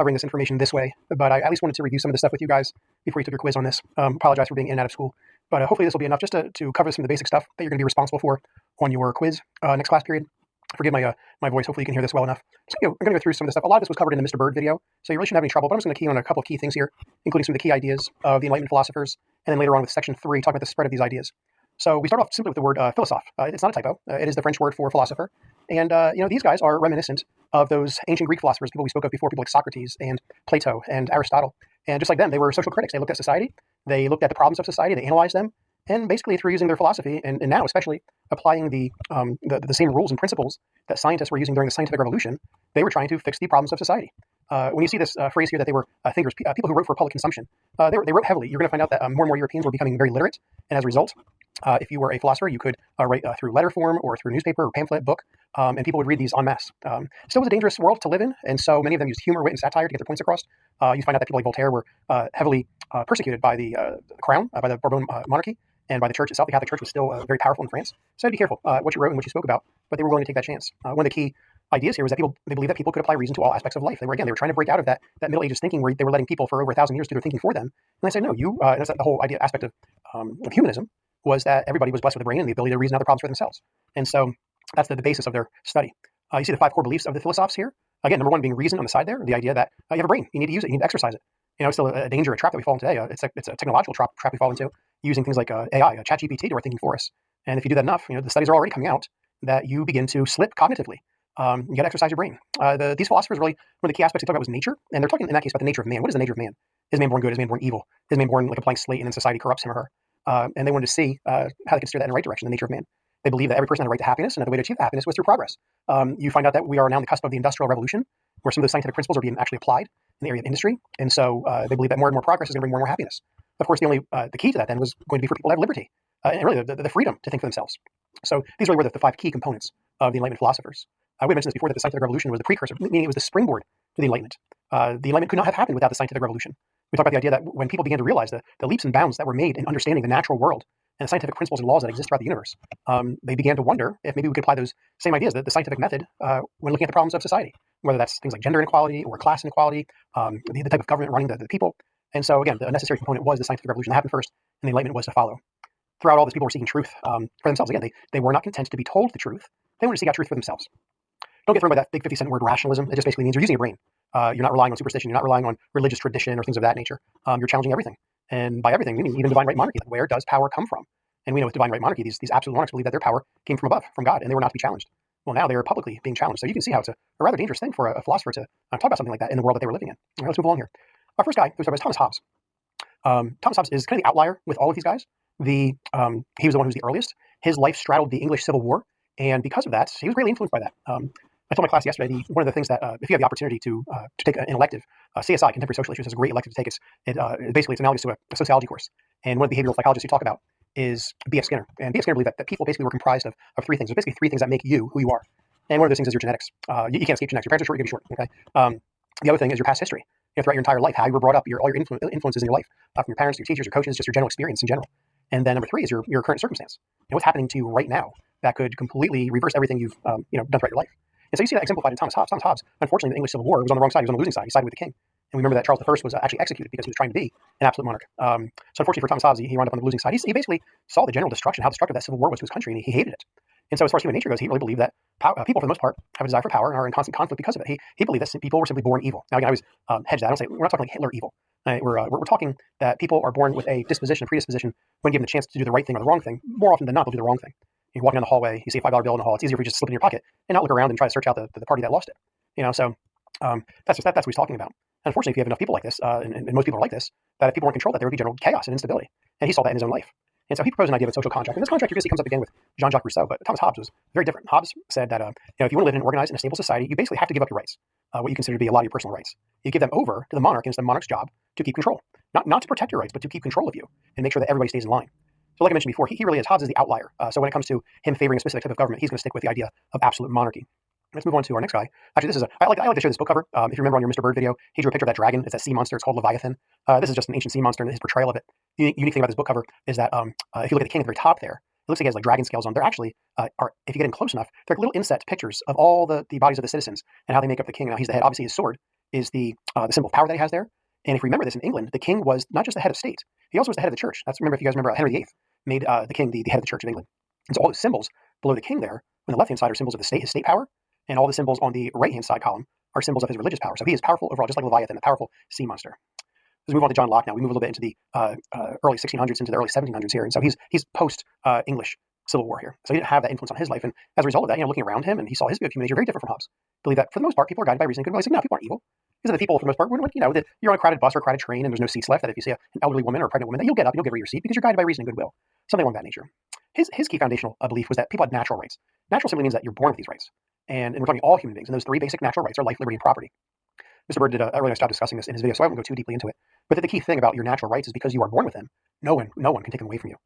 covering this information this way, but I at least wanted to review some of the stuff with you guys before you took your quiz on this. Apologize for being in and out of school, but hopefully this will be enough just to cover some of the basic stuff that you're going to be responsible for on your quiz next class period. Forgive my voice. Hopefully you can hear this well enough. So I'm going to go through some of the stuff. A lot of this was covered in the Mr. Bird video, so you really shouldn't have any trouble, but I'm just going to key on a couple of key things here, including some of the key ideas of the Enlightenment philosophers, and then later on with section 3, talking about the spread of these ideas. So we start off simply with the word philosophe. It's not a typo. It is the French word for philosopher. And, these guys are reminiscent of those ancient Greek philosophers, people we spoke of before, people like Socrates and Plato and Aristotle. And just like them, they were social critics. They looked at society. They looked at the problems of society. They analyzed them. And basically, through using their philosophy, and now especially applying the same rules and principles that scientists were using during the scientific revolution, they were trying to fix the problems of society. When you see this phrase here that they were thinkers, people who wrote for public consumption, they wrote heavily. You're going to find out that more and more Europeans were becoming very literate. And as a result, if you were a philosopher, you could write through letter form or through newspaper or pamphlet, book, and people would read these en masse. Still was a dangerous world to live in, and so many of them used humor, wit, and satire to get their points across. You find out that people like Voltaire were heavily persecuted by the crown, by the Bourbon monarchy, and by the church itself. The Catholic Church was still very powerful in France. So be careful what you wrote and what you spoke about, but they were willing to take that chance. One of the key ideas here was that they believed that people could apply reason to all aspects of life. They were trying to break out of that Middle Ages thinking where they were letting people for over 1,000 years do their thinking for them. And they said, no, and that's the whole aspect of humanism, was that everybody was blessed with a brain and the ability to reason out their problems for themselves. And so that's the basis of their study. You see the 5 core beliefs of the philosophers here. Again, number 1 being reason on the side there, the idea that you have a brain, you need to use it, you need to exercise it. It's still a danger, a trap that we fall into today. It's a technological trap we fall into, using things like AI, ChatGPT to do our thinking for us. And if you do that enough, the studies are already coming out that you begin to slip cognitively. You got to exercise your brain. These philosophers really, one of the key aspects they talk about was nature, and they're talking in that case about the nature of man. What is the nature of man? Is man born good? Is man born evil? Is man born like a blank slate and then society corrupts him or her? And they wanted to see how they could steer that in the right direction, the nature of man. They believe that every person had a right to happiness, and that the way to achieve happiness was through progress. You find out that we are now on the cusp of the Industrial Revolution, where some of those scientific principles are being actually applied in the area of industry. And so they believe that more and more progress is going to bring more and more happiness. Of course, the key to that then was going to be for people to have liberty and really the freedom to think for themselves. So these really were the 5 key components of the Enlightenment philosophers. We mentioned this before, that the scientific revolution was the precursor, meaning it was the springboard to the Enlightenment. The Enlightenment could not have happened without the scientific revolution. We talk about the idea that when people began to realize the leaps and bounds that were made in understanding the natural world and the scientific principles and laws that exist throughout the universe, they began to wonder if maybe we could apply those same ideas, the scientific method, when looking at the problems of society, whether that's things like gender inequality or class inequality, the type of government running the people. And so again, the necessary component was the scientific revolution that happened first, and the Enlightenment was to follow. Throughout all this, people were seeking truth for themselves. Again, they were not content to be told the truth. They wanted to seek out truth for themselves. Don't get thrown by that big 50-cent word rationalism. It just basically means you're using your brain. You're not relying on superstition. You're not relying on religious tradition or things of that nature. You're challenging everything. And by everything, we mean even divine right monarchy. Like, where does power come from? And we know with divine right monarchy, these absolute monarchs believe that their power came from above, from God, and they were not to be challenged. Well, now they are publicly being challenged. So you can see how it's a rather dangerous thing for a philosopher to talk about something like that in the world that they were living in. All right, let's move along here. Our first guy was Thomas Hobbes. Thomas Hobbes is kind of the outlier with all of these guys. He was the one who was the earliest. His life straddled the English Civil War, and because of that, he was greatly influenced by that. I told my class yesterday, one of the things that if you have the opportunity to take an elective, CSI, Contemporary Social Issues, is a great elective to take. Basically, it's analogous to a sociology course. And one of the behavioral psychologists you talk about is B.F. Skinner. And B.F. Skinner believed that people basically were comprised of 3 things. There's basically 3 things that make you who you are. And one of those things is your genetics. You can't escape genetics. Your parents are short, you're going to be short. Okay. The other thing is your past history. Throughout your entire life, how you were brought up, all your influences in your life, from your parents, your teachers, your coaches, just your general experience in general. And then number 3 is your current circumstance. What's happening to you right now that could completely reverse everything you've done throughout your life. And so you see that exemplified in Thomas Hobbes. Thomas Hobbes, unfortunately, in the English Civil War, was on the wrong side. He was on the losing side. He sided with the king. And we remember that Charles I was actually executed because he was trying to be an absolute monarch. So unfortunately for Thomas Hobbes, he wound up on the losing side. He basically saw the general destruction, how destructive that Civil War was to his country, and he hated it. And so as far as human nature goes, he really believed that people, for the most part, have a desire for power and are in constant conflict because of it. He believed that people were simply born evil. Now, again, I always hedge that. I don't say, we're not talking like Hitler evil. We're talking that people are born with a predisposition, when given the chance to do the right thing or the wrong thing. More often than not, they'll do the wrong thing. You're walking down the hallway, you see a $5 bill in the hall. It's easier for you to just slip in your pocket and not look around and try to search out the party that lost it. So that's what he's talking about. Unfortunately, if you have enough people like this, and most people are like this, that if people weren't controlled, that there would be general chaos and instability. And he saw that in his own life. And so he proposed an idea of a social contract. And this contract, you're going to see, comes up again with Jean-Jacques Rousseau, but Thomas Hobbes was very different. Hobbes said that if you want to live in an organized and a stable society, you basically have to give up your rights, what you consider to be a lot of your personal rights. You give them over to the monarch, and it's the monarch's job to keep control. Not to protect your rights, but to keep control of you and make sure that everybody stays in line. So like I mentioned before, he really is. Hobbes is the outlier. So when it comes to him favoring a specific type of government, he's going to stick with the idea of absolute monarchy. Let's move on to our next guy. Actually, I like to show this book cover. If you remember on your Mr. Bird video, he drew a picture of that dragon. It's that sea monster. It's called Leviathan. This is just an ancient sea monster, and his portrayal of it. The unique thing about this book cover is that if you look at the king at the very top there, it looks like he has like dragon scales on. They're actually, if you get in close enough, they're little inset pictures of all the bodies of the citizens and how they make up the king. Now he's the head. Obviously, his sword is the symbol of power that he has there. And if you remember this, in England, the king was not just the head of state; he also was the head of the church. Remember, if you guys remember, Henry VIII made the king the head of the Church of England. And so all those symbols below the king there, on the left-hand side, are symbols of the state, his state power, and all the symbols on the right-hand side column are symbols of his religious power. So he is powerful overall, just like Leviathan, a powerful sea monster. Let's move on to John Locke now. We move a little bit into the early 1600s into the early 1700s here, and so he's post English Civil War here. So he didn't have that influence on his life, and as a result of that, looking around him, and he saw his view of human nature very different from Hobbes. Believe that for the most part, people are guided by reason and goodwill. He's like, no, people aren't evil. These are the people, for the most part, that you're on a crowded bus or a crowded train and there's no seats left, that if you see an elderly woman or a pregnant woman, that you'll get up and you'll give her your seat because you're guided by reason and goodwill. Something along that nature. His key foundational belief was that people had natural rights. Natural simply means that you're born with these rights. And we're talking all human beings. And those three basic natural rights are life, liberty, and property. Mr. Bird did a really nice job discussing this in his video, so I won't go too deeply into it. But the key thing about your natural rights is because you are born with them, no one can take them away from you.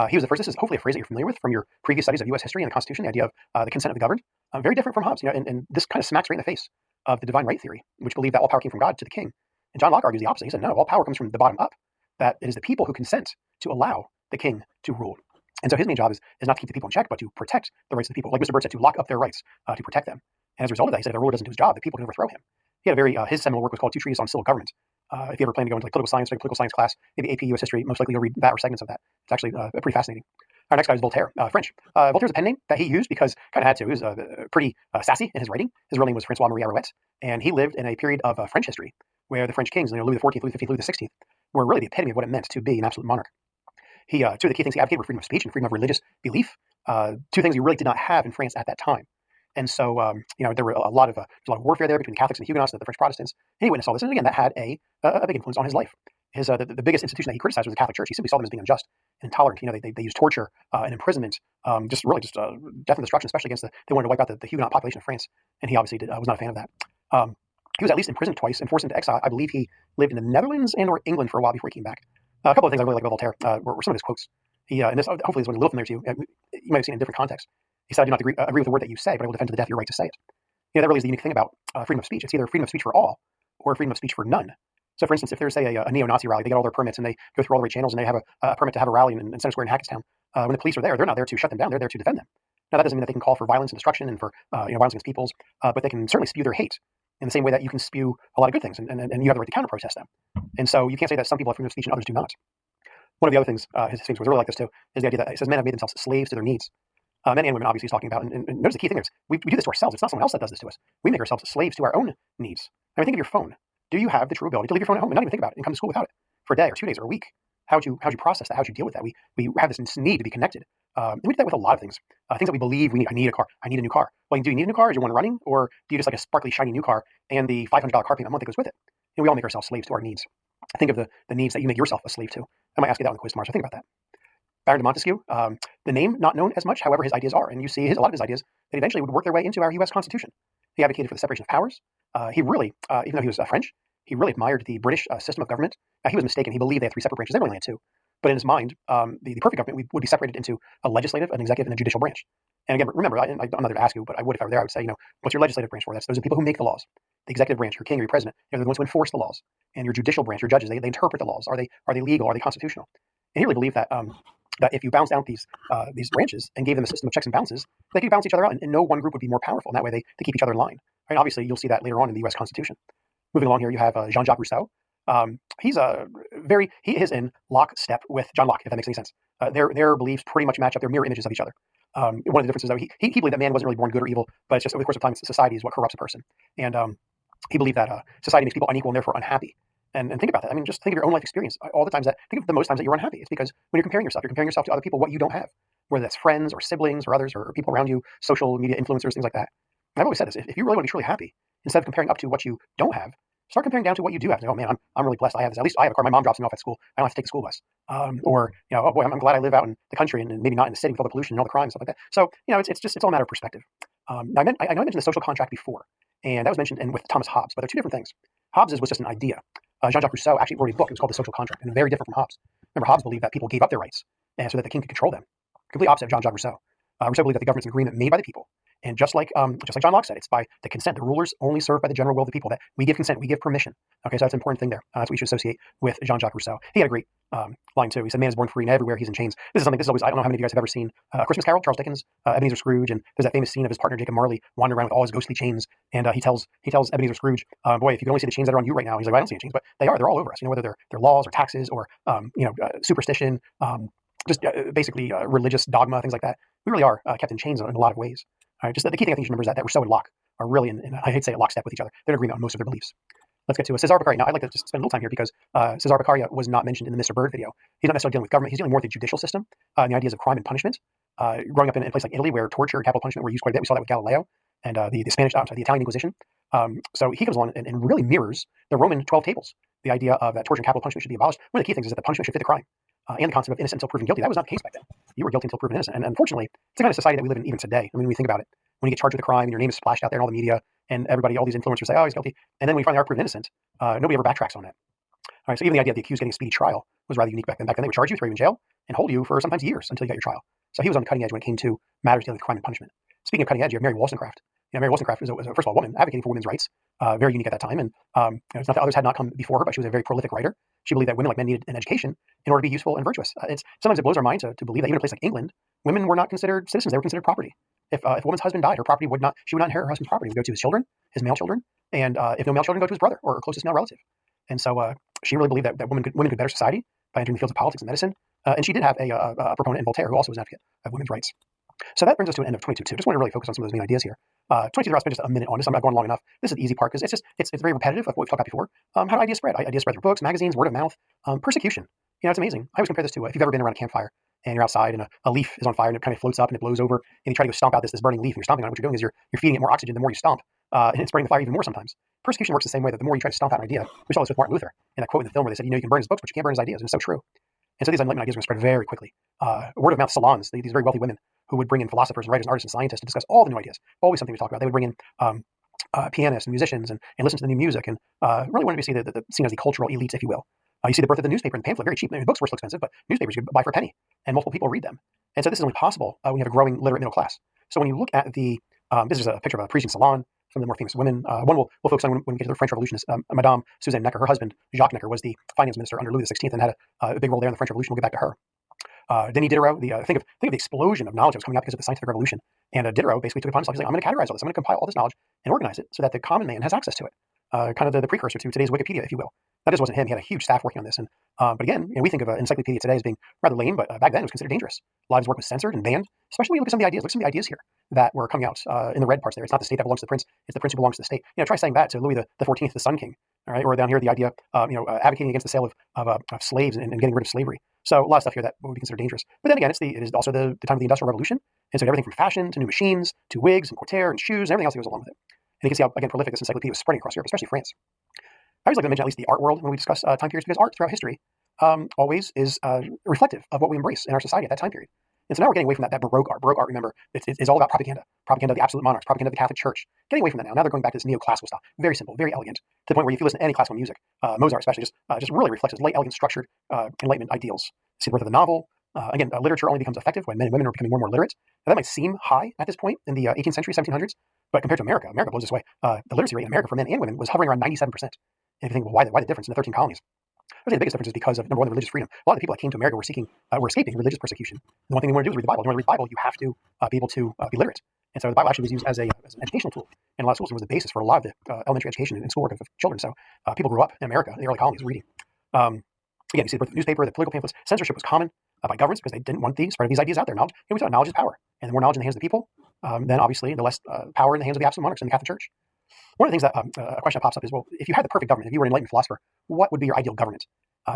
He was the first. This is hopefully a phrase that you're familiar with from your previous studies of U.S. history and the Constitution, the idea of the consent of the governed. Very different from Hobbes, and this kind of smacks right in the face of the divine right theory, which believed that all power came from God to the king. And John Locke argues the opposite. He said, no, all power comes from the bottom up, that it is the people who consent to allow the king to rule. And so his main job is not to keep the people in check, but to protect the rights of the people. Like Mr. Bird said, to lock up their rights, to protect them. And as a result of that, he said if a ruler doesn't do his job, the people can overthrow him. He had his seminal work was called Two Treatises on Civil Government. If you ever plan to go into like political science class, maybe AP US history, most likely you'll read that or segments of that. It's actually pretty fascinating. Our next guy is Voltaire, French. Voltaire's a pen name that he used because kind of had to. He was pretty sassy in his writing. His real name was Francois Marie Arouet, and he lived in a period of French history where the French kings, Louis XIV, Louis XV, Louis XVI, were really the epitome of what it meant to be an absolute monarch. Two of the key things he advocated were freedom of speech and freedom of religious belief, two things you really did not have in France at that time. And so, there were a lot of warfare there between the Catholics and the Huguenots and the French Protestants. And he witnessed all this, and again, that had a big influence on his life. The biggest institution that he criticized was the Catholic Church. He simply saw them as being unjust and intolerant. They used torture and imprisonment, death and destruction, especially against they wanted to wipe out the Huguenot population of France. And he obviously was not a fan of that. He was at least imprisoned twice and forced into exile. I believe he lived in the Netherlands and or England for a while before he came back. A couple of things I really like about Voltaire were some of his quotes. And this hopefully is one a little familiar to you. You might have seen it in different contexts. He said, I do not agree with the word that you say, but I will defend to the death your right to say it. That really is the unique thing about freedom of speech. It's either freedom of speech for all or freedom of speech for none. So, for instance, if there's, say, a neo-Nazi rally, they get all their permits and they go through all the right channels and they have a permit to have a rally in Center Square in Hackettstown. When the police are there, they're not there to shut them down. They're there to defend them. Now, that doesn't mean that they can call for violence and destruction and for violence against peoples, but they can certainly spew their hate in the same way that you can spew a lot of good things, and you have the right to counter-protest them. And so you can't say that some people have freedom of speech and others do not. One of the other things, his things was really like this too, is the idea that it says men have made themselves slaves to their needs. Men and women, obviously, he's talking about. And notice the key thing is we do this to ourselves. It's not someone else that does this to us. We make ourselves slaves to our own needs. I mean, think of your phone. Do you have the true ability to leave your phone at home and not even think about it and come to school without it for a day or 2 days or a week? How'd you process that? How'd you deal with that? We have this need to be connected. And we do that with a lot of things. Things that we believe we need. I need a car. I need a new car. Well, do you need a new car? Is your one running? Or do you just like a sparkly, shiny new car and the $500 car payment a month that goes with it? And we all make ourselves slaves to our needs. Think of the needs that you make yourself a slave to. I might ask you that on the quiz tomorrow, so think about that. Baron de Montesquieu, the name not known as much, however, his ideas are. And you see a lot of his ideas that eventually would work their way into our U.S. Constitution. He advocated for the separation of powers. He really, even though he was French, he really admired the British system of government. He was mistaken. He believed they had three separate branches. They only had two. But in his mind, the perfect government would be separated into a legislative, an executive, and a judicial branch. And again, remember, I'm not there to ask you, but I would if I were there. I would say, what's your legislative branch for? Those are the people who make the laws. The executive branch, your king or your president, they're the ones who enforce the laws. And your judicial branch, your judges, they interpret the laws. Are they legal? Are they constitutional? And he really believed that that if you bounce out these branches and gave them a system of checks and balances, they could balance each other out, and no one group would be more powerful. And that way, they keep each other in line. Right? Obviously, you'll see that later on in the U.S. Constitution. Moving along here, you have Jean-Jacques Rousseau. He's he is in lockstep with John Locke, if that makes any sense. Their beliefs pretty much match up. They're mirror images of each other. One of the differences, though, he believed that man wasn't really born good or evil, but it's just over the course of time, society is what corrupts a person. And he believed that society makes people unequal and therefore unhappy. And think about that. I mean, just think of your own life experience. All the times think of the most times that you're unhappy. It's because when you're comparing yourself to other people, what you don't have, whether that's friends or siblings or others or people around you, social media influencers, things like that. And I've always said this: if you really want to be truly happy, instead of comparing up to what you don't have, start comparing down to what you do have. Like, oh man, I'm really blessed. I have this. At least I have a car. My mom drops me off at school. I don't have to take the school bus. Or oh boy, I'm glad I live out in the country and maybe not in the city with all the pollution and all the crime and stuff like that. So it's all a matter of perspective. Now, I know I mentioned the social contract before, and that was mentioned with Thomas Hobbes, but they're two different things. Hobbes was just an idea. Jean-Jacques Rousseau actually wrote a book. It was called The Social Contract, and very different from Hobbes. Remember, Hobbes believed that people gave up their rights so that the king could control them. Complete opposite of Jean-Jacques Rousseau. Rousseau believed that the government's an agreement made by the people. And just like John Locke said, it's by the consent. The rulers only serve by the general will of the people. That we give consent, we give permission. Okay, so that's an important thing there. That's what you should associate with Jean-Jacques Rousseau. He had a great line too. He said, "Man is born free, and everywhere he's in chains." This is something. This is always. I don't know how many of you guys have ever seen A Christmas Carol, Charles Dickens, Ebenezer Scrooge, and there's that famous scene of his partner Jacob Marley wandering around with all his ghostly chains, and he tells Ebenezer Scrooge, "Boy, if you could only see the chains that are on you right now." He's like, "Well, I don't see any chains, but they are. They're all over us. Whether they're laws or taxes or superstition, just basically religious dogma, things like that. We really are kept in chains in a lot of ways." All right, just the key thing I think you should remember is that Rousseau and Locke are really, I hate to say it, lockstep with each other. They're in agreement on most of their beliefs. Let's get to Cesare Beccaria. Now, I'd like to just spend a little time here because Cesare Beccaria was not mentioned in the Mr. Bird video. He's not necessarily dealing with government. He's dealing more with the judicial system and the ideas of crime and punishment. Growing up in a place like Italy where torture and capital punishment were used quite a bit, we saw that with Galileo and the Italian Inquisition. So he comes along and really mirrors the Roman 12 tables. The idea of that torture and capital punishment should be abolished. One of the key things is that the punishment should fit the crime. And the concept of innocent until proven guilty. That was not the case back then. You were guilty until proven innocent. And unfortunately, it's the kind of society that we live in even today. I mean, when we think about it, when you get charged with a crime and your name is splashed out there in all the media and everybody, all these influencers say, "Oh, he's guilty." And then when you finally are proven innocent, nobody ever backtracks on that. All right, so even the idea of the accused getting a speedy trial was rather unique back then. Back then, they would charge you, throw you in jail, and hold you for sometimes years until you got your trial. So he was on the cutting edge when it came to matters dealing with crime and punishment. Speaking of cutting edge, you have Mary Wollstonecraft. Mary Wollstonecraft was first of all, a woman advocating for women's rights, very unique at that time. And it's not that others had not come before her, but she was a very prolific writer. She believed that women, like men, needed an education in order to be useful and virtuous. Sometimes it blows our mind to believe that even in a place like England, women were not considered citizens; they were considered property. If a woman's husband died, she would not inherit her husband's property. It would go to his children, his male children, and if no male children, go to his brother or closest male relative. And so she really believed that women could better society by entering the fields of politics and medicine. And she did have a proponent in Voltaire who also was an advocate of women's rights. So that brings us to an end of 22.2. Just want to really focus on some of those main ideas here. 22 I'll spend just a minute on this. I'm not going long enough. This is the easy part because it's very repetitive of what we've talked about before. How do ideas spread? Ideas spread through books, magazines, word of mouth, persecution. It's amazing. I always compare this to if you've ever been around a campfire and you're outside and a leaf is on fire and it kind of floats up and it blows over and you try to go stomp out this burning leaf and you're stomping on it. What you're doing is you're feeding it more oxygen the more you stomp, and it's spreading the fire even more sometimes. Persecution works the same way, that the more you try to stomp out an idea. We saw this with Martin Luther in that quote in the film where they said, you can burn his books, but you can't burn his ideas. And it's so true. And so these enlightenment ideas are going to spread very quickly. Word of mouth salons, these very wealthy women who would bring in philosophers and writers and artists and scientists to discuss all the new ideas. Always something to talk about. They would bring in pianists and musicians and listen to the new music and really wanted to see the seen as the cultural elites, if you will. You see the birth of the newspaper and the pamphlet, very cheap. Books were still expensive, but newspapers you could buy for a penny, and multiple people read them. And so this is only possible when you have a growing literate middle class. So when you look at this is a picture of a Parisian salon, some of the more famous women. One we'll focus on when we get to the French Revolutionists. Madame Suzanne Necker, her husband, Jacques Necker, was the finance minister under Louis XVI and had a big role there in the French Revolution. We'll get back to her. Denis Diderot, think of the explosion of knowledge that was coming out because of the scientific revolution. And Diderot basically took it upon himself. He's like, I'm going to categorize all this. I'm going to compile all this knowledge and organize it so that the common man has access to it. Kind of the precursor to today's Wikipedia, if you will. That just wasn't him. He had a huge staff working on this. And but again, we think of an encyclopedia today as being rather lame, but back then it was considered dangerous. A lot of his work was censored and banned. Especially when you look at some of the ideas. Look at some of the ideas here that were coming out in the red parts there. It's not the state that belongs to the prince. It's the prince who belongs to the state. Try saying that to Louis the XIV, the Sun King. All right, or down here the idea, advocating against the sale of slaves and getting rid of slavery. So a lot of stuff here that would be considered dangerous. But then again, it is also the time of the Industrial Revolution, and so everything from fashion to new machines to wigs and couture and shoes and everything else that goes along with it. And you can see how again prolific this encyclopedia was spreading across Europe, especially France. I always like to mention at least the art world when we discuss time periods, because art throughout history always is reflective of what we embrace in our society at that time period. And so now we're getting away from that Baroque art. Baroque art, remember, it's all about propaganda of the absolute monarchs, propaganda of the Catholic Church. Getting away from that now. Now they're going back to this neoclassical style. Very simple, very elegant, to the point where if you listen to any classical music, Mozart especially, just really reflects his light, elegant, structured Enlightenment ideals. See the birth of the novel. Again, literature only becomes effective when men and women are becoming more and more literate. Now, that might seem high at this point in the 18th century, 1700s, but compared to America blows this way. The literacy rate in America for men and women was hovering around 97%. And if you think, well, why the difference in the 13 colonies? I would say the biggest difference is because of, number one, the religious freedom. A lot of the people that came to America were escaping religious persecution. And the one thing they want to do is read the Bible. If you want to read the Bible, you have to be able to be literate. And so the Bible actually was used as an educational tool in a lot of schools and was the basis for a lot of the elementary education and schoolwork of children. So people grew up in America, in the early colonies, reading. Again, you see the birth of the newspaper, the political pamphlets. Censorship was common by governments because they didn't want the spread of these ideas out there. Knowledge, we saw knowledge is power. And the more knowledge in the hands of the people, then obviously the less power in the hands of the absolute monarchs in the Catholic Church. One of the things that a question that pops up is, well, if you had the perfect government, if you were an enlightened philosopher, what would be your ideal government?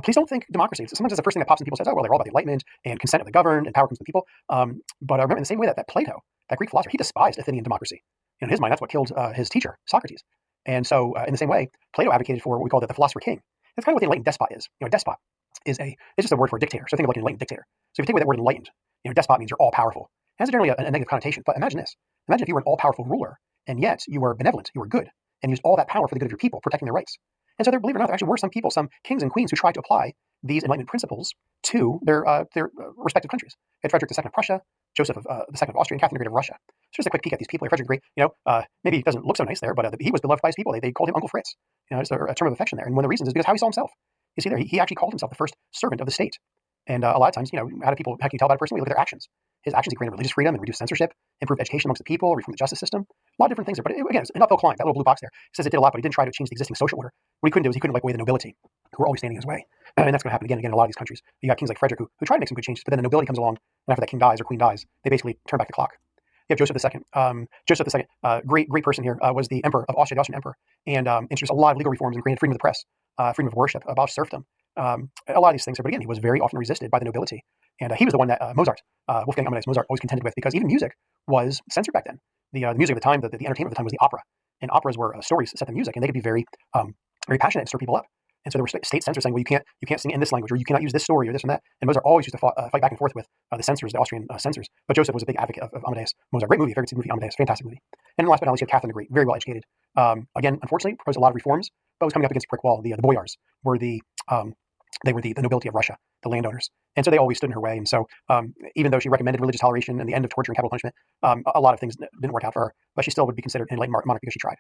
Please don't think democracy. Sometimes it's the first thing that pops in people's heads. Oh, well, they're all about the Enlightenment and consent of the governed and power comes to the people. But remember, in the same way that Plato, that Greek philosopher, he despised Athenian democracy. In his mind, that's what killed his teacher, Socrates. And so, in the same way, Plato advocated for what we call the philosopher king. That's kind of what the enlightened despot is. A despot is it's just a word for a dictator. So think of like an enlightened dictator. So if you take away that word enlightened, despot means you're all powerful. It has generally a negative connotation. But imagine this. Imagine if you were an all-powerful ruler, and yet you were benevolent, you were good, and used all that power for the good of your people, protecting their rights. And so there, believe it or not, there actually were some people, some kings and queens who tried to apply these Enlightenment principles to their respective countries. We had Frederick II of Prussia, Joseph of II of Austria, and Catherine the Great of Russia. So just a quick peek at these people. Frederick the Great, maybe he doesn't look so nice there, but he was beloved by his people. They called him Uncle Fritz. Just a term of affection there. And one of the reasons is because how he saw himself. You see there, he actually called himself the first servant of the state. And a lot of times, how can you tell about a person? We look at their actions. His actions, he granted religious freedom and reduced censorship, improved education amongst the people, reformed the justice system, a lot of different things there. But again, it's an uphill climb. That little blue box there says it did a lot, but he didn't try to change the existing social order. What he couldn't do is he couldn't wipe away the nobility, who were always standing in his way. And that's going to happen again and again in a lot of these countries. You got kings like Frederick who tried to make some good changes, but then the nobility comes along, and after that king dies or queen dies, they basically turn back the clock. You have Joseph II. Joseph II, great person here, was the emperor of Austria, the Austrian emperor, and introduced a lot of legal reforms and granted freedom of the press, freedom of worship, abolished serfdom. A lot of these things. But again, he was very often resisted by the nobility. And he was the one that Mozart, Wolfgang Amadeus Mozart, always contended with, because even music was censored back then. The music of the time, the entertainment of the time was the opera. And operas were stories set to music, and they could be very passionate and stir people up. And so there were state censors saying, well, you can't sing in this language, or you cannot use this story, or this and that. And Mozart always used to fight back and forth with the censors, the Austrian censors. But Joseph was a big advocate of Amadeus Mozart. Great movie, very good movie, Amadeus, fantastic movie. And last but not least, you have Catherine the Great, very well educated. Again, unfortunately, proposed a lot of reforms, but was coming up against a brick wall. The boyars were the nobility of Russia, the landowners. And so they always stood in her way. And so even though she recommended religious toleration and the end of torture and capital punishment, a lot of things didn't work out for her, but she still would be considered an enlightened monarch because she tried.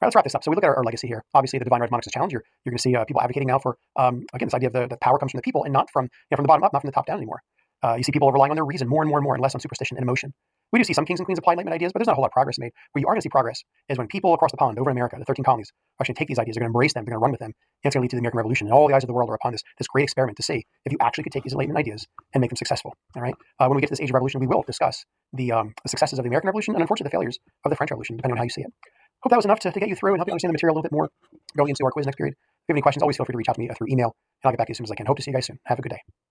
All right, let's wrap this up. So we look at our legacy here. Obviously, the divine right of monarchs is challenged. You're going to see people advocating now for, again, this idea of the power comes from the people and not from the bottom up, not from the top down anymore. You see people relying on their reason more and more and less on superstition and emotion. We do see some kings and queens apply Enlightenment ideas, but there's not a whole lot of progress made. Where you are going to see progress is when people across the pond, over in America, the 13 colonies, are actually take these ideas, they're going to embrace them, they're going to run with them, and it's going to lead to the American Revolution. And all the eyes of the world are upon this great experiment to see if you actually could take these Enlightenment ideas and make them successful. All right. When we get to this age of revolution, we will discuss the successes of the American Revolution and unfortunately the failures of the French Revolution, depending on how you see it. Hope that was enough to get you through and help you understand the material a little bit more going into our quiz next period. If you have any questions, always feel free to reach out to me through email, and I'll get back to you as soon as I can. Hope to see you guys soon. Have a good day.